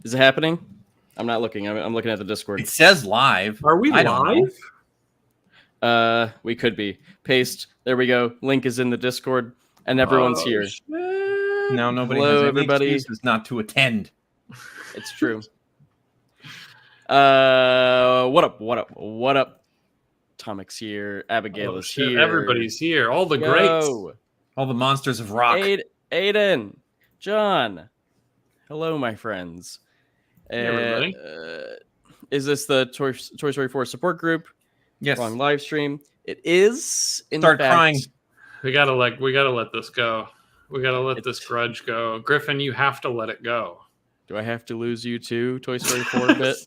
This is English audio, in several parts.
Is it happening? I'm not looking. I'm looking at the Discord. It says live. Are we live? We could be. Paste. There we go. Link is in the Discord, and everyone's here. Shit. Now nobody Hello, has any everybody. excuses not to attend. It's true. What up? What up? Tomic's here. Abigail is here. Everybody's here. All the greats. All the monsters of rock. Aiden, John. Hello, my friends. Hey, everybody. Is this the Toy Story 4 support group? Yes. Wrong live stream. It is. Start crying. We gotta let this go. We gotta let this grudge go. Griffin, you have to let it go. Do I have to lose you too, Toy Story 4 a bit?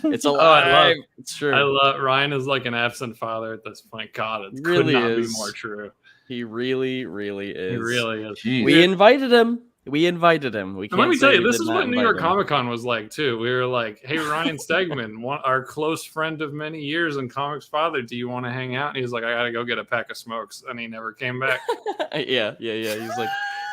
It's alive. It's true. I love Ryan is like an absent father at this point. God, it really could not is. be more true. He really, really is. He really is. Jeez. We invited him. We can't let me tell you, this did is not what New invite York him. Comic Con was like too. We were like, "Hey, Ryan Stegman, our close friend of many years and comics father, do you want to hang out?" And he was like, "I gotta go get a pack of smokes," and he never came back. Yeah. He's like,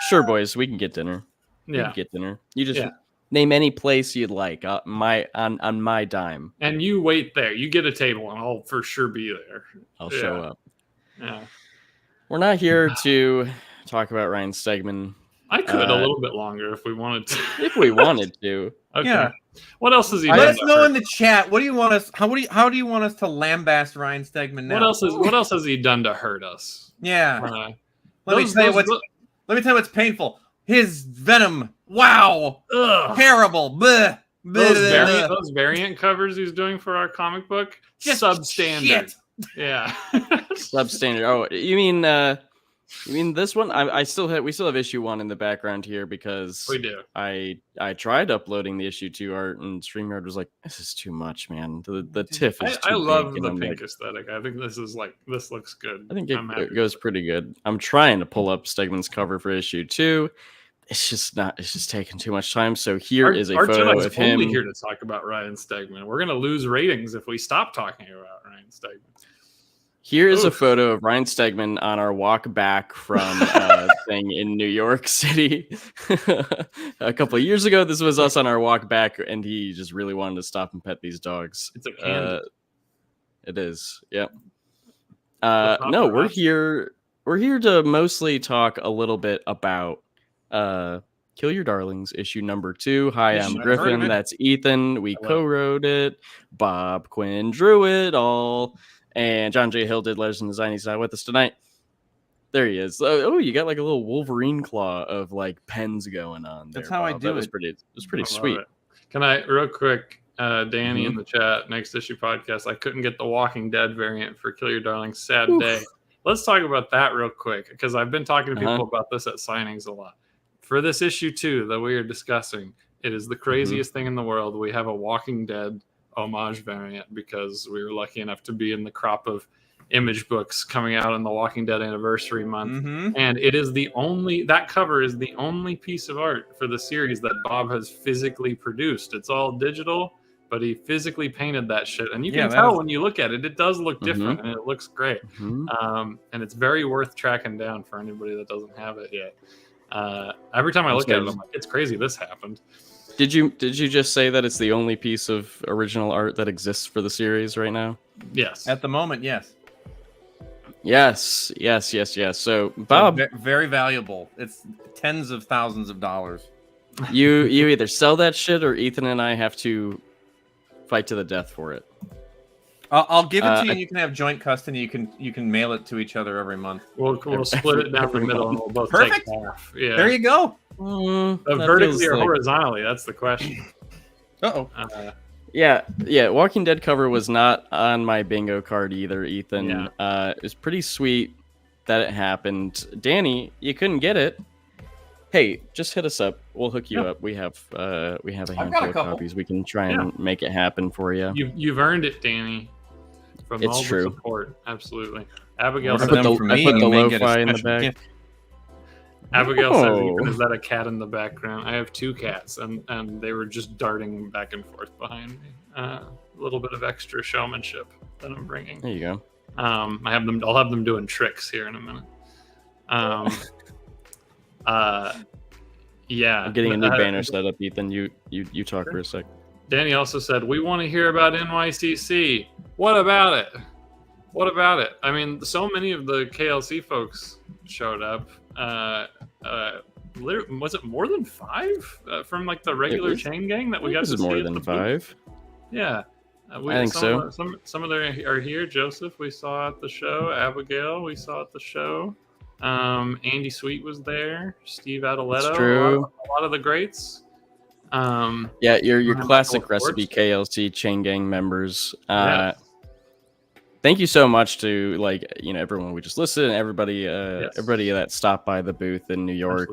"Sure, boys, we can get dinner. We can get dinner. You just name any place you'd like on my dime, and you wait there. You get a table, and I'll for sure be there. I'll show up." Yeah, we're not here to talk about Ryan Stegman. I could a little bit longer if we wanted to. If we wanted to. Okay. Yeah. What else has he done? Let us know in the chat. What do you want us? How do you want us to lambast Ryan Stegman now? What else has he done to hurt us? Yeah. Let me tell you what's painful. His Venom. Wow. Ugh. Terrible. Bleh. Those variant covers he's doing for our comic book, Just substandard. shit. Yeah. Substandard. Oh, you mean this one? We still have issue 1 in the background here because we do. I tried uploading the issue 2 art and StreamYard was like, this is too much, man. The tiff is too I love big. the And pink aesthetic. I think this looks good. I think it goes pretty good. I'm trying to pull up Stegman's cover for issue 2. It's just taking too much time. So here is a photo of him. Only here to talk about Ryan Stegman. We're gonna lose ratings if we stop talking about Ryan Stegman. Here is a photo of Ryan Stegman on our walk back from thing in New York City. A couple of years ago, this was us on our walk back, and he just really wanted to stop and pet these dogs. It's a candy. It is, yep. No, we're here. We're here to mostly talk a little bit about Kill Your Darlings, issue number 2. Hi, I'm Griffin. That's Ethan. We co-wrote it. Bob Quinn drew it all. And John J. Hill did letters and design. He's not with us tonight. There he is. Oh, you got like a little Wolverine claw of like pens going on there. That's how Bob. I do it. It was pretty sweet. It. Can I, real quick, Danny in the chat, Next Issue Podcast, I couldn't get the Walking Dead variant for Kill Your Darlings. Sad day. Let's talk about that real quick, because I've been talking to people about this at signings a lot. For this issue 2 that we are discussing, it is the craziest thing in the world. We have a Walking Dead homage variant because we were lucky enough to be in the crop of image books coming out in the Walking Dead anniversary month. And it is that cover is the only piece of art for the series that Bob has physically produced. It's all digital, but he physically painted that shit. And you can tell when you look at it, it does look different and it looks great. And it's very worth tracking down for anybody that doesn't have it yet. Every time I look at it, I'm like, it's crazy this happened. Did you just say that it's the only piece of original art that exists for the series right now? Yes. At the moment, yes. Yes. So, Bob, very valuable. It's tens of thousands of dollars. You either sell that shit or Ethan and I have to fight to the death for it. I'll give it to you. And you can have joint custody. You can mail it to each other every month. We'll split it down the middle and we'll both take half. Yeah. There you go. Vertically or horizontally? That's the question. Yeah. Walking Dead cover was not on my bingo card either, Ethan. Yeah. It was pretty sweet that it happened. Danny, you couldn't get it. Hey, just hit us up. We'll hook you up. We have a handful of copies. We can try and make it happen for you. You've earned it, Danny. From all the support, absolutely. Abigail said, I put the lo-fi in the back. Abigail said, "Is that a cat in the background?" I have 2 cats, and they were just darting back and forth behind me. A little bit of extra showmanship that I'm bringing. There you go. I'll have them doing tricks here in a minute. Yeah. I'm getting a new banner set up, Ethan. You talk for a sec. Danny also said, we want to hear about NYCC. What about it? What about it? I mean, so many of the KLC folks showed up. Was it more than 5 from like the regular chain gang that we got to see? More than 5. Yeah. I think so. Some of them are here. Joseph, we saw at the show. Abigail, we saw at the show. Andy Sweet was there. Steve Adeletto. True. A lot of the greats. Yeah, your classic recipe KLC chain gang members. Thank you so much to everyone we just listened, everybody that stopped by the booth in New York.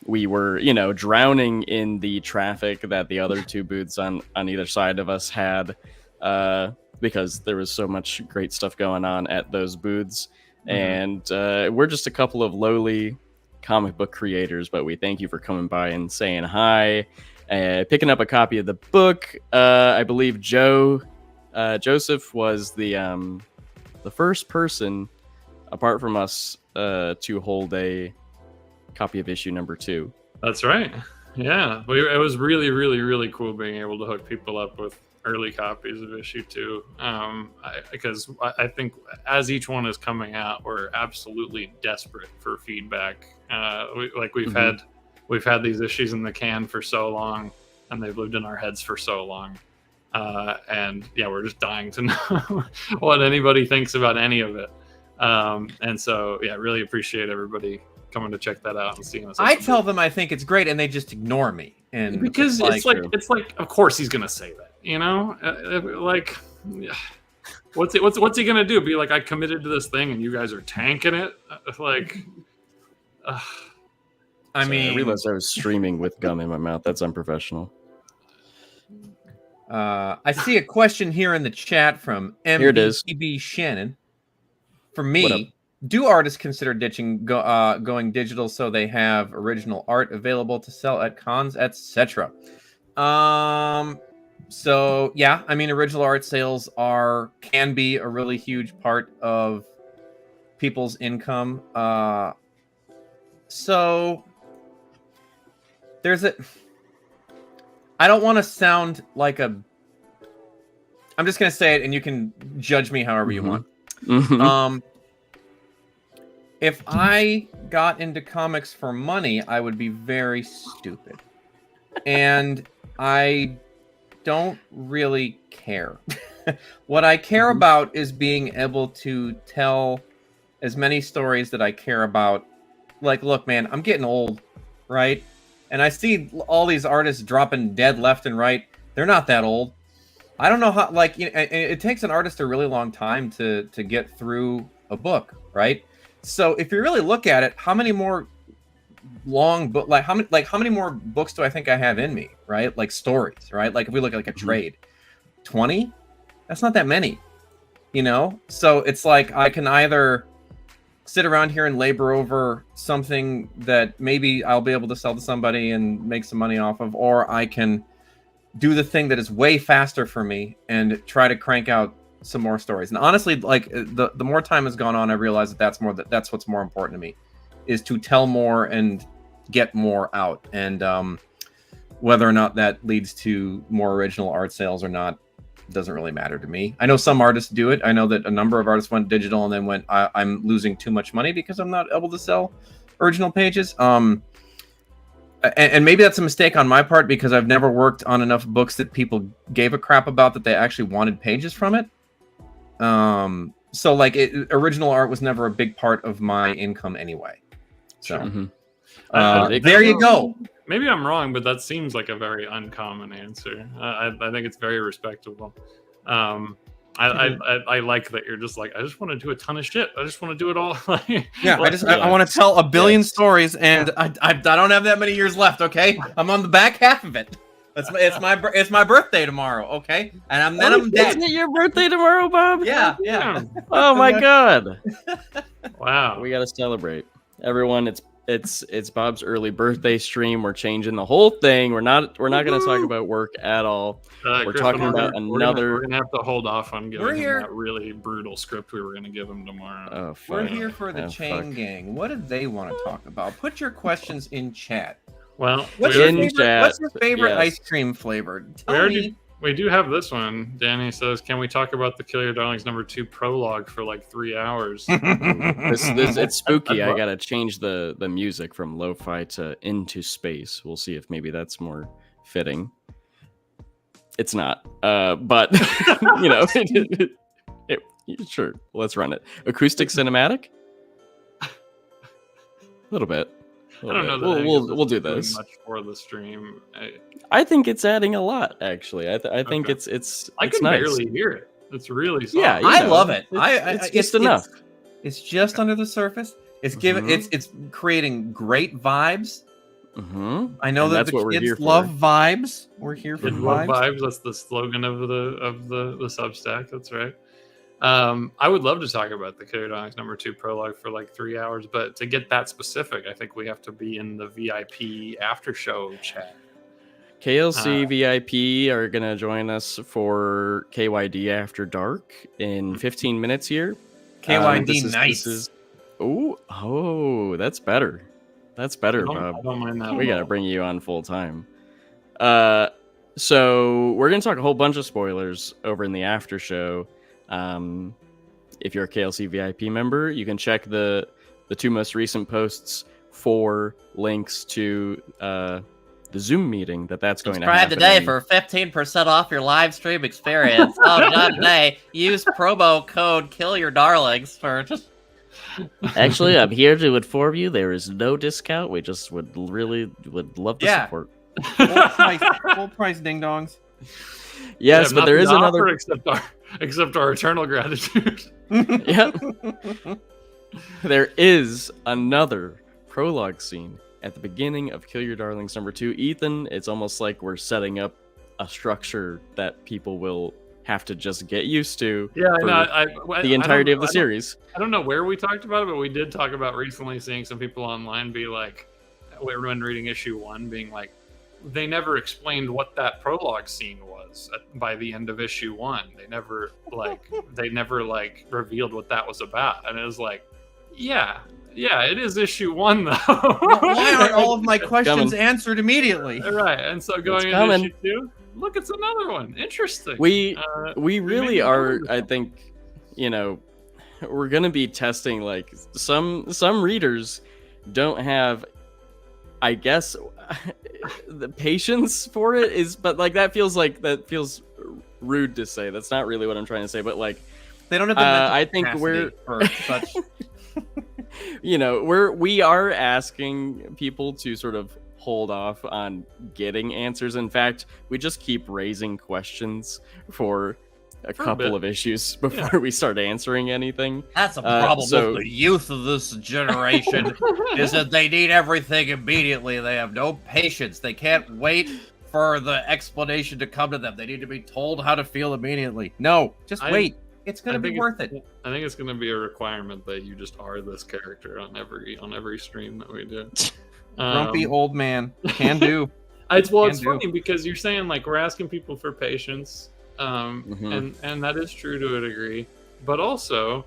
We were drowning in the traffic that the other 2 booths on either side of us had, because there was so much great stuff going on at those booths. And we're just a couple of lowly comic book creators, but we thank you for coming by and saying hi, picking up a copy of the book. I believe Joseph was the first person apart from us to hold a copy of issue number 2. That's right. Yeah, it was really, really, really cool being able to hook people up with early copies of issue 2, because I think as each one is coming out, we're absolutely desperate for feedback. We've had these issues in the can for so long, and they've lived in our heads for so long. And yeah, we're just dying to know what anybody thinks about any of it. And so, yeah, really appreciate everybody coming to check that out and seeing us. I tell them I think it's great, and they just ignore me. And because it's like, of course he's gonna say that, what's he gonna do? Be like, I committed to this thing, and you guys are tanking it, I realized I was streaming with gum in my mouth. That's unprofessional. I see a question here in the chat from MBTB Shannon. For me, do artists consider ditching going digital so they have original art available to sell at cons, etc.? So yeah, I mean, original art sales can be a really huge part of people's income. So I don't want to sound like I'm just going to say it, and you can judge me however you want. If I got into comics for money, I would be very stupid. And I don't really care. What I care about is being able to tell as many stories that I care about. Like, look, man, I'm getting old, right? And I see all these artists dropping dead left and right. They're not that old. I don't know how, it takes an artist a really long time to get through a book, right? So if you really look at it, how many more how many more books do I think I have in me, right? Like stories, right? Like if we look at a trade, 20? That's not that many, So it's like I can either sit around here and labor over something that maybe I'll be able to sell to somebody and make some money off of, or I can do the thing that is way faster for me and try to crank out some more stories. And honestly, like the more time has gone on, I realize that's what's more important to me, is to tell more and get more out. And whether or not that leads to more original art sales or not doesn't really matter to me. I know some artists do it. I know that a number of artists went digital and then went, I'm losing too much money because I'm not able to sell original pages. And maybe that's a mistake on my part, because I've never worked on enough books that people gave a crap about that they actually wanted pages from it. So like original art was never a big part of my income anyway. So there you go. Maybe I'm wrong, but that seems like a very uncommon answer. I think it's very respectable. I like that you're just like, I just want to do a ton of shit. I just want to do it all. Yeah, I want to tell a billion stories, and I don't have that many years left. Okay, I'm on the back half of it. It's my birthday tomorrow. Okay, and I'm dead. Isn't it your birthday tomorrow, Bob? Yeah. Oh my god! Wow, we gotta celebrate, everyone. It's It's Bob's early birthday stream. We're changing the whole thing. We're not going to talk about work at all. We're Griffin, talking about another. We're gonna have to hold off on giving him here. that really brutal script we were gonna give him tomorrow. Oh, We're fuck. here for the Chain Gang. What do they want to talk about? Put your questions in chat. Well, What's your favorite ice cream flavor? Tell me. We do have this one. Danny says, "Can we talk about the Kill Your Darlings #2 prologue for like 3 hours?" It's spooky. I gotta change the music from lo-fi to Into Space. We'll see if maybe that's more fitting. It's not, but you know, sure. Let's run it. Acoustic cinematic. A little bit. I don't know that we'll do this. Much for the stream. I think it's adding a lot. Actually, I think it's I can nice. barely hear it. It's really soft. Yeah, I love it. It's just enough. It's just under the surface. It's giving. It's creating great vibes. Mm-hmm. I know that the kids love vibes. We're here for vibes. That's the slogan of the Substack. That's right. I would love to talk about the Kill Your Darlings #2 prologue for like 3 hours, but to get that specific, I think we have to be in the VIP after show chat. KLC VIP are gonna join us for KYD After Dark in 15 minutes here. KYD, nice. Oh, that's better. That's better, Bob. I don't mind that. We gotta bring you on full time. So we're gonna talk a whole bunch of spoilers over in the after show. If you're a KLC VIP member, you can check the 2 most recent posts for links to the Zoom meeting that's going to happen. Subscribe today for 15% off your live stream experience. Done today. Use promo code Kill Your Darlings for just. Actually, I'm here to inform you there is no discount. We just would love the support. Full price ding dongs. Yes, but there is another. Except our eternal gratitude. Yep. There is another prologue scene at the beginning of Kill Your Darlings #2. Ethan, it's almost like we're setting up a structure that people will have to just get used to. Yeah, the entirety of the series. I don't know where we talked about it, but we did talk about recently seeing some people online be like, when reading issue 1, being like, they never explained what that prologue scene was by the end of issue 1. They never revealed what that was about. And it was like, yeah, it is issue 1 though. Why aren't all of my questions answered immediately? Right. And so going into issue 2, look, it's another one. Interesting. We really are, I think, you know, we're gonna be testing like some readers don't have, I guess, the patience for it is, but like that feels rude to say. That's not really what I'm trying to say, but like they don't have the I think we're for such. You know, we are asking people to sort of hold off on getting answers. In fact, we just keep raising questions for a couple of issues before we start answering anything. That's a problem with the youth of this generation, is that they need everything immediately. They have no patience. They can't wait for the explanation to come to them. They need to be told how to feel immediately. No, just wait. It's going to be worth it. I think it's going to be a requirement that you just are this character on every stream that we do. Grumpy old man. Can do. It's funny because you're saying like we're asking people for patience. And that is true to a degree, but also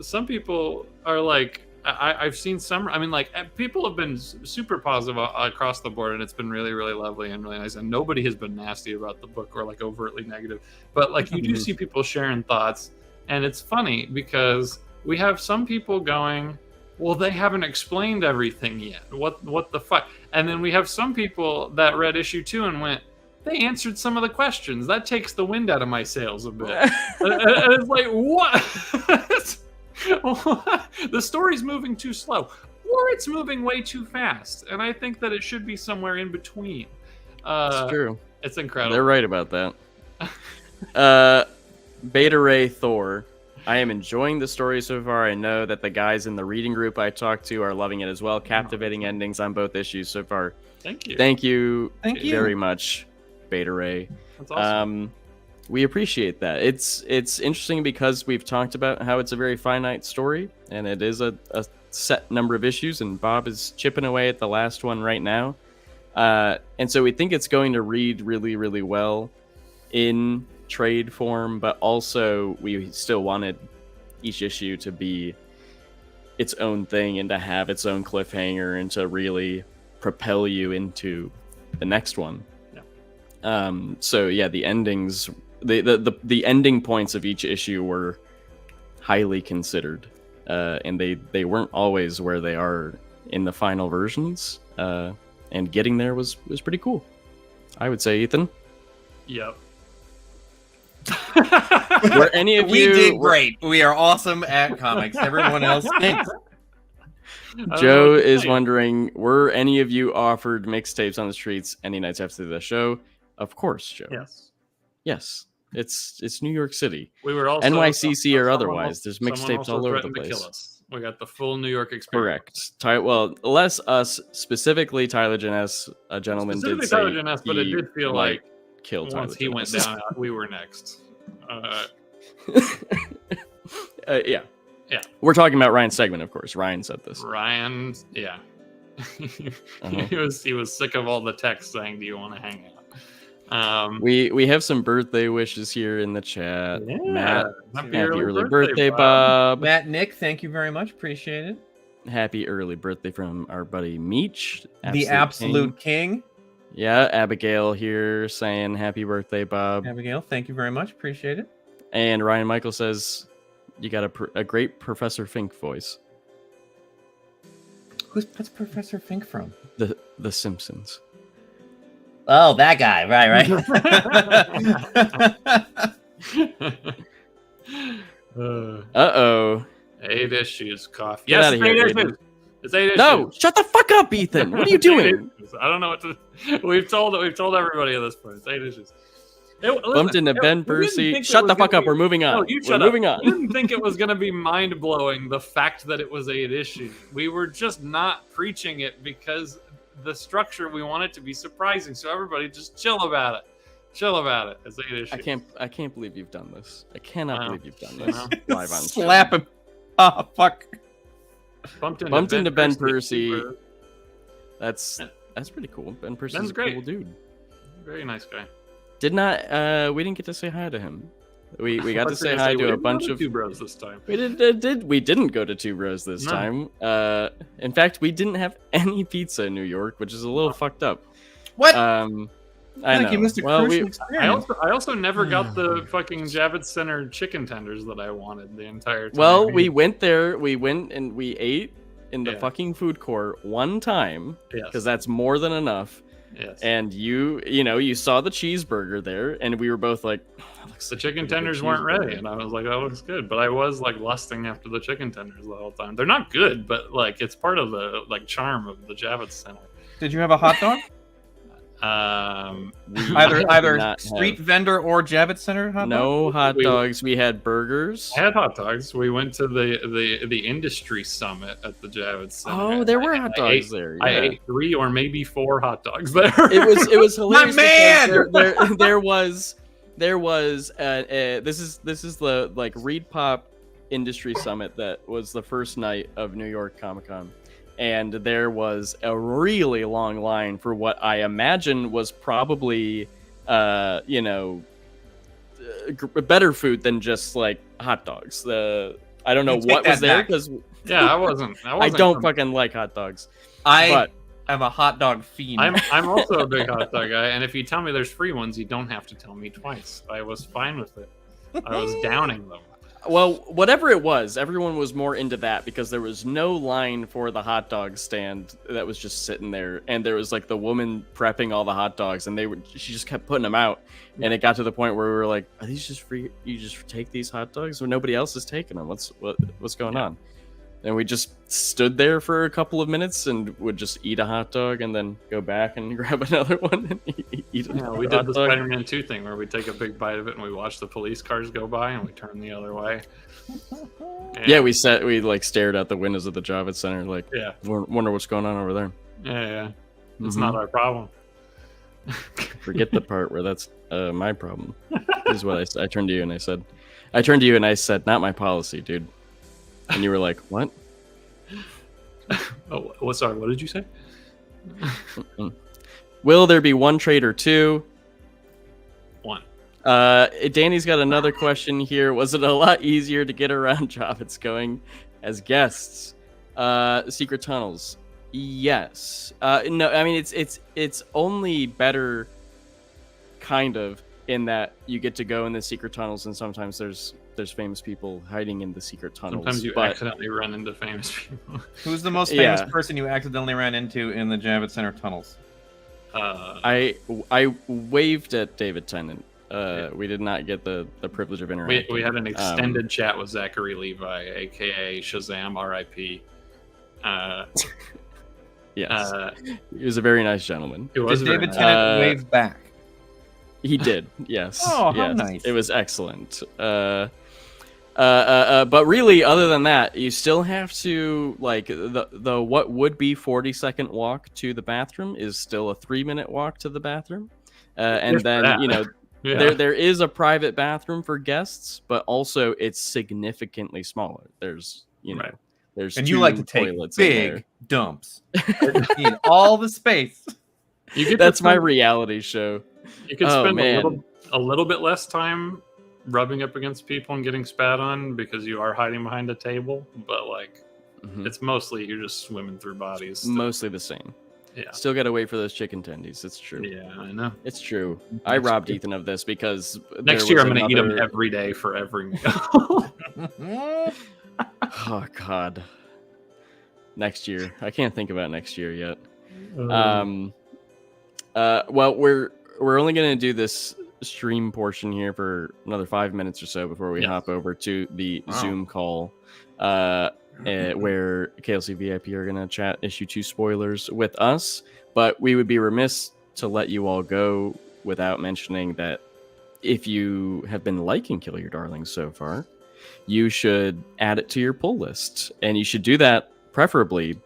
some people are like, I've seen some, I mean, like people have been super positive across the board, and it's been really, really lovely and really nice, and nobody has been nasty about the book or like overtly negative, but like you do see people sharing thoughts, and it's funny because we have some people going, well, they haven't explained everything yet, what the fuck, and then we have some people that read issue 2 and went, they answered some of the questions. That takes the wind out of my sails a bit. And it's like, what? The story's moving too slow, or it's moving way too fast. And I think that it should be somewhere in between. It's true. It's incredible. They're right about that. Beta Ray Thor. I am enjoying the story so far. I know that the guys in the reading group I talked to are loving it as well. Captivating endings on both issues so far. Thank you. Thank you very much, Beta Ray. That's awesome. We appreciate that. It's interesting because we've talked about how it's a very finite story, and it is a set number of issues, and Bob is chipping away at the last one right now. And so we think it's going to read really, really well in trade form, but also we still wanted each issue to be its own thing and to have its own cliffhanger and to really propel you into the next one. So yeah, the endings, the ending points of each issue were highly considered, and they weren't always where they are in the final versions. And getting there was pretty cool, I would say, Ethan. Yep. Were any of We you? did great. We are awesome at comics. Everyone else thinks. Joe is wondering, were any of you offered mixtapes on the streets any nights after the show? Of course, Joe. Yes. Yes. It's New York City. We were also NYCC or someone otherwise. else- There's someone mixtapes also all over the threatened to place. kill us. We got the full New York experience. Correct. Well, less us, specifically Tyler Janess, a gentleman Specifically did say Tyler Janess, but it he did feel might like kill Tyler once he went Janess. down, we were next. Yeah. Yeah. We're talking about Ryan Stegman, of course. Ryan said this. Ryan, yeah. He was sick of all the texts saying, "Do you want to hang out?" We have some birthday wishes here in the chat. Yeah. Matt, Happy early birthday, Bob. Matt, Nick, thank you very much. Appreciate it. Happy early birthday from our buddy Meech. The absolute king. Yeah, Abigail here saying happy birthday, Bob. Abigail, thank you very much. Appreciate it. And Ryan Michael says you got a great Professor Fink voice. What's Professor Fink from? The Simpsons. Oh, that guy. Right. Uh-oh. 8 issues, coffee. Get Yes, outta it's here, 8 Aiden. issues. It's 8 issues. No, shut the fuck up, Ethan. What are you It's 8 doing? issues. I don't know what to. We've told everybody at this point. It's 8 issues. Bumped into Ben Percy. Shut the fuck up. We're moving on. No, you We're shut moving up. on. You didn't think it was going to be mind blowing the fact that it was 8 issues. We were just not preaching it because the structure, we want it to be surprising. So everybody just chill about it. Chill about it. It's 8 issues. I can't believe you've done this. I cannot believe you've done this Wow. live on stream. Slap him. Oh, fuck. Bumped into Ben Percy. Super- That's pretty cool. Ben Percy's Ben's a great. cool dude. Very nice guy. We didn't get to say hi to him. We got to say hi to a bunch of two bros this time. we didn't go to Two Bros this No. time. In fact, we didn't have any pizza in New York, which is a little fucked up. What? I know. You missed a Well, crucial we, experience. I also never got the fucking Javits Center chicken tenders that I wanted the entire time. well, we went there. We went and we ate in the Yeah. fucking food court one time Yes. because that's more than enough. Yes. And you saw the cheeseburger there, and we were both like, "Oh, that looks The like chicken a pretty good tenders weren't ready, cheeseburger." and I was like, "That looks good," but I was like lusting after the chicken tenders the whole time. They're not good, but like it's part of the charm of the Javits Center. Did you have a hot dog? We either did not street have- vendor or Javits Center hot dog? No hot We- dogs. We had burgers. I had hot dogs. We went to the industry summit at the Javits Center. Oh, there were hot I dogs there. I yeah. ate 3 or maybe 4 hot dogs there. It was hilarious. man! because there was this is the like Reed Pop Industry Summit that was the first night of New York Comic Con, and there was a really long line for what I imagine was probably better food than just like hot dogs. I don't know You take what was that there back. because Yeah, I wasn't. I don't fucking like hot dogs. I But am a hot dog fiend. I'm also a big hot dog guy, and if you tell me there's free ones, you don't have to tell me twice. I was fine with it. I was downing them. well, whatever it was, everyone was more into that because there was no line for the hot dog stand that was just sitting there, and there was like the woman prepping all the hot dogs, and she just kept putting them out, and it got to the point where we were like, "Are these just free? You just take these hot dogs when nobody else is taking them? What's going on?" And we just stood there for a couple of minutes and would just eat a hot dog and then go back and grab another one and eat Yeah, another we did hot the dog. Spider-Man 2 thing where we take a big bite of it and we watch the police cars go by and we turn the other way. Yeah, we stared out the windows of the Javits Center, like, Yeah, wonder what's going on over there. yeah. It's Mhm. not our problem. Forget the part where that's my problem. This is what I turned to you and I said, not my policy, dude. And you were like, what? Oh, sorry. What did you say? Will there be one trade or two? One. Danny's got another question here. Was it a lot easier to get around Javits going as guests? Secret tunnels. Yes. No, I mean it's only better, kind of, in that you get to go in the secret tunnels, and sometimes there's famous people hiding in the secret tunnels. Sometimes you accidentally run into famous people. Who's the most famous person you accidentally ran into in the Javits Center tunnels? I waved at David Tennant. We did not get the privilege of interacting. We had an extended chat with Zachary Levi, aka Shazam, R.I.P. Yes, he was a very nice gentleman. It was Did David Tennant wave back? He did. Yes. Oh, how yes. nice! It was excellent. But really, other than that, you still have to, like, the what would be 40-second walk to the bathroom is still a 3-minute walk to the bathroom, and then there is a private bathroom for guests, but also it's significantly smaller. There's there's and you like to take big dumps. You need all the space. That's my reality show. You could spend a little bit less time rubbing up against people and getting spat on because you are hiding behind a table, but like it's mostly you're just swimming through bodies. Mostly the same. Yeah. Still got to wait for those chicken tendies. It's true. Yeah, I know. It's true. I robbed Ethan of this because next year I'm going to eat them every day for every meal. Oh God. Next year. I can't think about next year yet. Well, we're only going to do this stream portion here for another 5 minutes or so before we hop over to the Zoom call, where KLC VIP are going to chat issue 2 spoilers with us. But we would be remiss to let you all go without mentioning that if you have been liking Kill Your Darlings so far, you should add it to your pull list, and you should do that preferably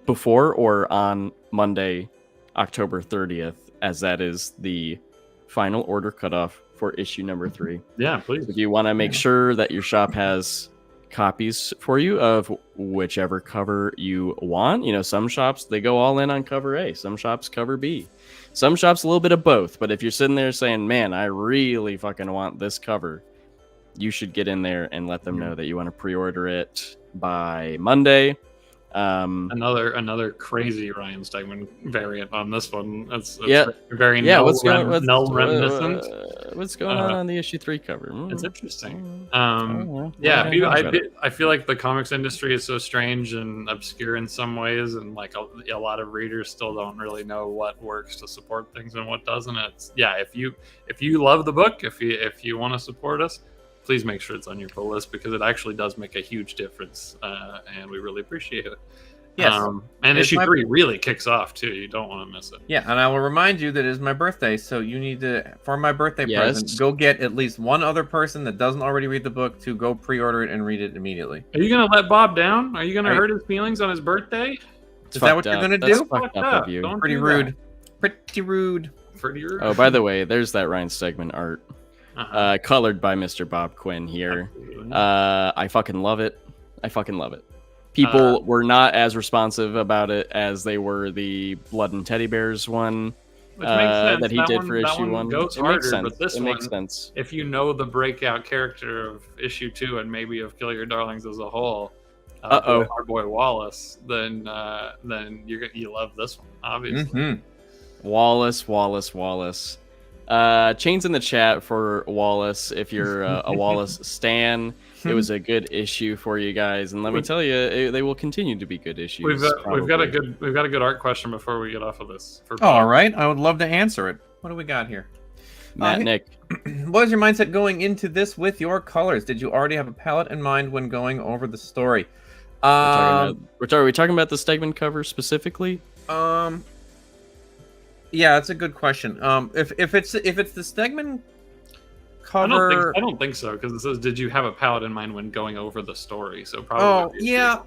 before or on Monday, October 30th, as that is the final order cutoff for issue number 3. Yeah, please. If you want to make sure that your shop has copies for you of whichever cover you want, some shops, they go all in on cover A, some shops cover B, some shops a little bit of both. But if you're sitting there saying, man, I really fucking want this cover, you should get in there and let them know that you want to pre-order it by Monday. Another crazy Ryan Stegman variant on this one. That's very what's going reminiscent. What's going on the issue 3 cover? It's interesting. I feel like the comics industry is so strange and obscure in some ways, and like a lot of readers still don't really know what works to support things and what doesn't. If you love the book, if you want to support us, please make sure it's on your pull list, because it actually does make a huge difference, and we really appreciate it. Yes. And issue 3 really kicks off, too. You don't want to miss it. Yeah, and I will remind you that it is my birthday, so you need to, for my birthday present, go get at least one other person that doesn't already read the book to go pre-order it and read it immediately. Are you going to let Bob down? Are you going to hurt his feelings on his birthday? Is that what you're going to do? Fucked up of you. Pretty rude. Pretty rude. Pretty rude. Oh, by the way, there's that Ryan Stegman art. Colored by Mr. Bob Quinn here. I fucking love it. People were not as responsive about it as they were the Blood and Teddy Bears one that he did for issue 1. It makes sense. But this makes sense. If you know the breakout character of issue 2 and maybe of Kill Your Darlings as a whole, our boy Wallace, then you love this one, obviously. Wallace. Chains in the chat for Wallace if you're a Wallace stan. It was a good issue for you guys, and let me tell you, they will continue to be good issues. We've got a good art question before we get off of this. All right, I would love to answer it. What do we got here? Nick, what is your mindset going into this with your colors? Did you already have a palette in mind when going over the story? Are we talking about the Stegman cover specifically? Yeah, that's a good question. If it's the Stegman cover, I don't think so, because it says, "Did you have a palette in mind when going over the story?" So probably. Oh yeah.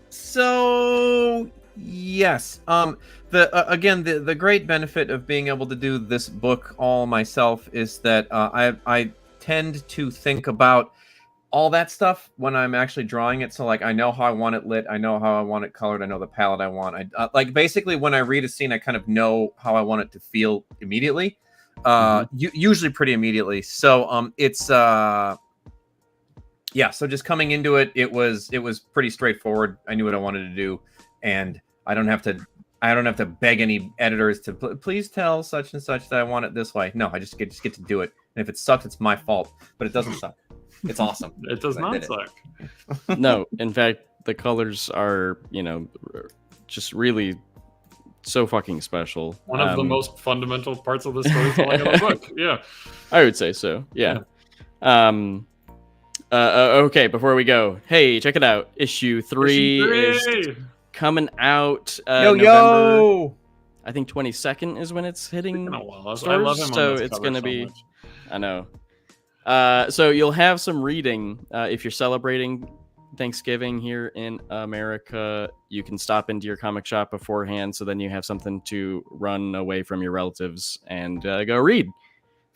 So yes. The great benefit of being able to do this book all myself is that I tend to think about all that stuff when I'm actually drawing it. So like I know how I want it lit, I know how I want it colored, I know the palette I want. I like basically when I read a scene, I kind of know how I want it to feel immediately. Usually pretty immediately. So it's yeah, so just coming into it, it was pretty straightforward. I knew what I wanted to do, and I don't have to beg any editors to please tell such and such that I want it this way. No, I just get to do it. And if it sucks, it's my fault. But it doesn't suck. It's awesome. It does not suck. No, in fact, the colors are, just really so fucking special. One of the most fundamental parts of the storytelling of the book. Yeah, I would say so. Yeah. Okay, before we go, hey, check it out. Issue 3 is coming out. November, I think 22nd is when it's hitting stores. I love him so on this it's cover going to so be. much. I know. So you'll have some reading if you're celebrating Thanksgiving here in America. You can stop into your comic shop beforehand, so then you have something to run away from your relatives and go read.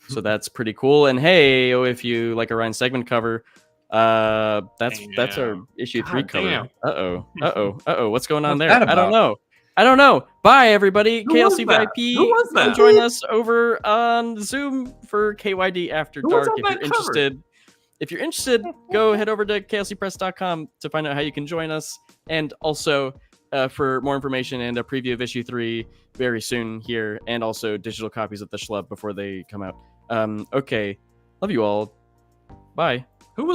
So that's pretty cool. And hey, if you like a Ryan segment cover, that's our issue 3 cover. What's going on there? I don't know. Bye, everybody. KLC VIP. Who was that? Join us over on Zoom for KYD After Dark. If you're interested, go head over to klcpress.com to find out how you can join us, and also for more information and a preview of issue 3 very soon here, and also digital copies of the Schlub before they come out. Okay, love you all. Bye. Who was